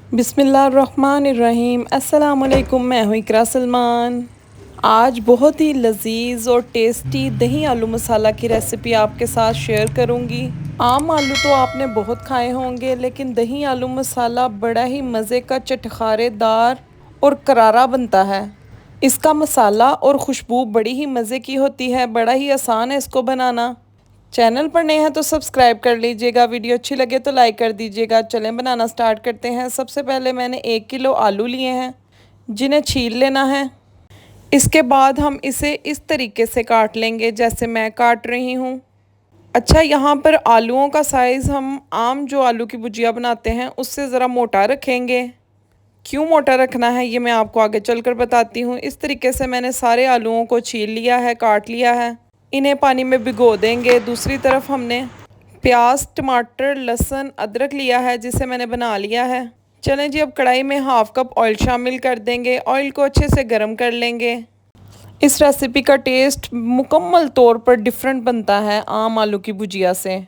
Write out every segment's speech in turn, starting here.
बिस्मिल्लाहिर्रहमानिर्रहीम। अस्सलाम वालेकुम। मैं हूँ इकरा सलमान। आज बहुत ही लजीज़ और टेस्टी दही आलू मसाला की रेसिपी आपके साथ शेयर करूँगी। आम आलू तो आपने बहुत खाए होंगे, लेकिन दही आलू मसाला बड़ा ही मज़े का, चटखारेदार और करारा बनता है। इसका मसाला और खुशबू बड़ी ही मज़े की होती है। बड़ा ही आसान है इसको बनाना। चैनल पर नए हैं तो सब्सक्राइब कर लीजिएगा। वीडियो अच्छी लगे तो लाइक कर दीजिएगा। चलें बनाना स्टार्ट करते हैं। सबसे पहले मैंने 1 किलो आलू लिए हैं, जिन्हें छील लेना है। इसके बाद हम इसे इस तरीके से काट लेंगे जैसे मैं काट रही हूँ। अच्छा, यहाँ पर आलूओं का साइज़ हम आम जो आलू की भुजिया बनाते हैं उससे ज़रा मोटा रखेंगे। क्यों मोटा रखना है ये मैं आपको आगे चलकर बताती हूँ। इस तरीके से मैंने सारे आलूओं को छील लिया है, काट लिया है। इन्हें पानी में भिगो देंगे। दूसरी तरफ हमने प्याज, टमाटर, लहसुन, अदरक लिया है, जिसे मैंने बना लिया है। चलें जी, अब कढ़ाई में 1/2 कप ऑयल शामिल कर देंगे। ऑयल को अच्छे से गर्म कर लेंगे। इस रेसिपी का टेस्ट मुकम्मल तौर पर डिफरेंट बनता है आम आलू की भुजिया से।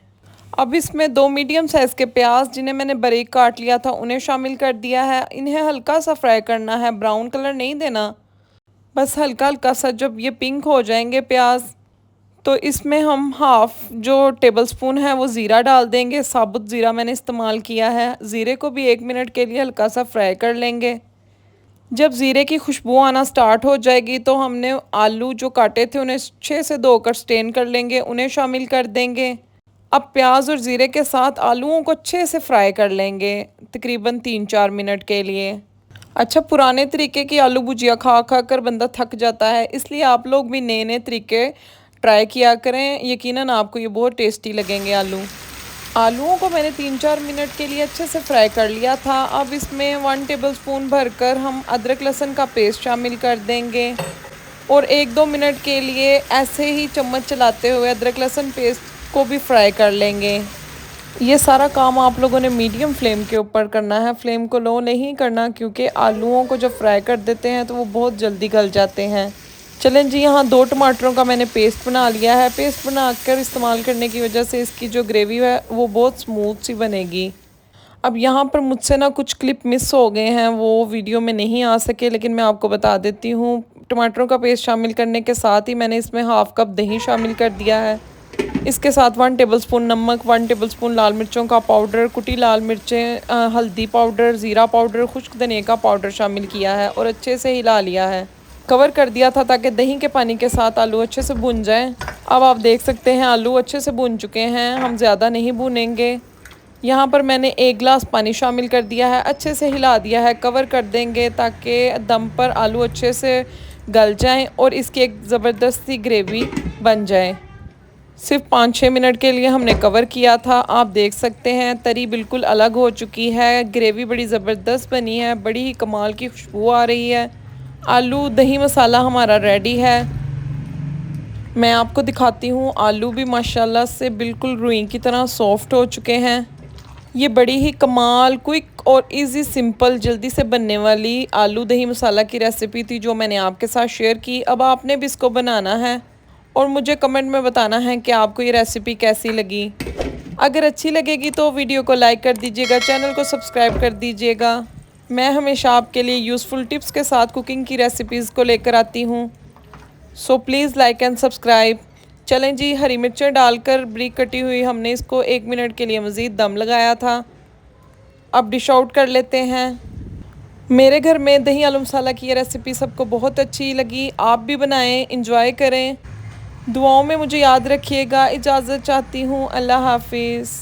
अब इसमें 2 मीडियम साइज़ के प्याज, जिन्हें मैंने बारीक काट लिया था, उन्हें शामिल कर दिया है। इन्हें हल्का सा फ्राई करना है, ब्राउन कलर नहीं देना, बस हल्का हल्का सा। जब ये पिंक हो जाएंगे प्याज, तो इसमें हम हाफ़ जो टेबल स्पून है वो ज़ीरा डाल देंगे। साबुत ज़ीरा मैंने इस्तेमाल किया है। ज़ीरे को भी 1 मिनट के लिए हल्का सा फ्राई कर लेंगे। जब ज़ीरे की खुशबू आना स्टार्ट हो जाएगी तो हमने आलू जो काटे थे उन्हें 6 से धोकर स्टेन कर लेंगे, उन्हें शामिल कर देंगे। अब प्याज और ज़ीरे के साथ आलूओं को अच्छे से फ्राई कर लेंगे, तकरीबन 3-4 मिनट के लिए। अच्छा, पुराने तरीके की आलू भुजिया खा खा कर बंदा थक जाता है, इसलिए आप लोग भी नए नए तरीके ट्राई किया करें। यकीनन आपको ये बहुत टेस्टी लगेंगे आलूओं को मैंने 3-4 मिनट के लिए अच्छे से फ्राई कर लिया था। अब इसमें 1 टेबलस्पून भरकर हम अदरक लहसुन का पेस्ट शामिल कर देंगे और 1-2 मिनट के लिए ऐसे ही चम्मच चलाते हुए अदरक लहसुन पेस्ट को भी फ्राई कर लेंगे। ये सारा काम आप लोगों ने मीडियम फ्लेम के ऊपर करना है, फ्लेम को लो नहीं करना, क्योंकि आलूओं को जब फ्राई कर देते हैं तो वो बहुत जल्दी गल जाते हैं। चलें जी, यहाँ 2 टमाटरों का मैंने पेस्ट बना लिया है। पेस्ट बनाकर इस्तेमाल करने की वजह से इसकी जो ग्रेवी है वो बहुत स्मूथ सी बनेगी। अब यहाँ पर मुझसे ना कुछ क्लिप मिस हो गए हैं, वो वीडियो में नहीं आ सके, लेकिन मैं आपको बता देती हूँ। टमाटरों का पेस्ट शामिल करने के साथ ही मैंने इसमें 1/2 कप दही शामिल कर दिया है। इसके साथ 1 टेबलस्पून नमक, 1 टेबलस्पून लाल मिर्चों का पाउडर, कुटी लाल मिर्चें, हल्दी पाउडर, ज़ीरा पाउडर, खुश्क धनिया का पाउडर शामिल किया है और अच्छे से हिला लिया है। कवर कर दिया था ताकि दही के पानी के साथ आलू अच्छे से भुन जाएं। अब आप देख सकते हैं आलू अच्छे से भुन चुके हैं, हम ज़्यादा नहीं भुनेंगे। यहाँ पर मैंने 1 गिलास पानी शामिल कर दिया है, अच्छे से हिला दिया है। कवर कर देंगे ताकि दम पर आलू अच्छे से गल जाएं और इसकी एक ज़बरदस्त सी ग्रेवी बन जाए। सिर्फ 5-6 मिनट के लिए हमने कवर किया था। आप देख सकते हैं तरी बिल्कुल अलग हो चुकी है, ग्रेवी बड़ी ज़बरदस्त बनी है, बड़ी ही कमाल की खुशबू आ रही है। आलू दही मसाला हमारा रेडी है। मैं आपको दिखाती हूँ, आलू भी माशाल्लाह से बिल्कुल रुई की तरह सॉफ्ट हो चुके हैं। ये बड़ी ही कमाल, क्विक और इजी, सिंपल, जल्दी से बनने वाली आलू दही मसाला की रेसिपी थी जो मैंने आपके साथ शेयर की। अब आपने भी इसको बनाना है और मुझे कमेंट में बताना है कि आपको ये रेसिपी कैसी लगी। अगर अच्छी लगेगी तो वीडियो को लाइक कर दीजिएगा, चैनल को सब्सक्राइब कर दीजिएगा। मैं हमेशा आपके लिए यूज़फुल टिप्स के साथ कुकिंग की रेसिपीज़ को लेकर आती हूँ, so please like and subscribe. चलें जी, हरी मिर्चें डालकर ब्रीक कटी हुई हमने इसको 1 मिनट के लिए मज़ीद दम लगाया था। अब डिश आउट कर लेते हैं। मेरे घर में दही आलू मसाला की ये रेसिपी सबको बहुत अच्छी लगी। आप भी बनाएं, इंजॉय करें। दुआओं में मुझे याद रखिएगा। इजाज़त चाहती हूँ। अल्लाह हाफिज़।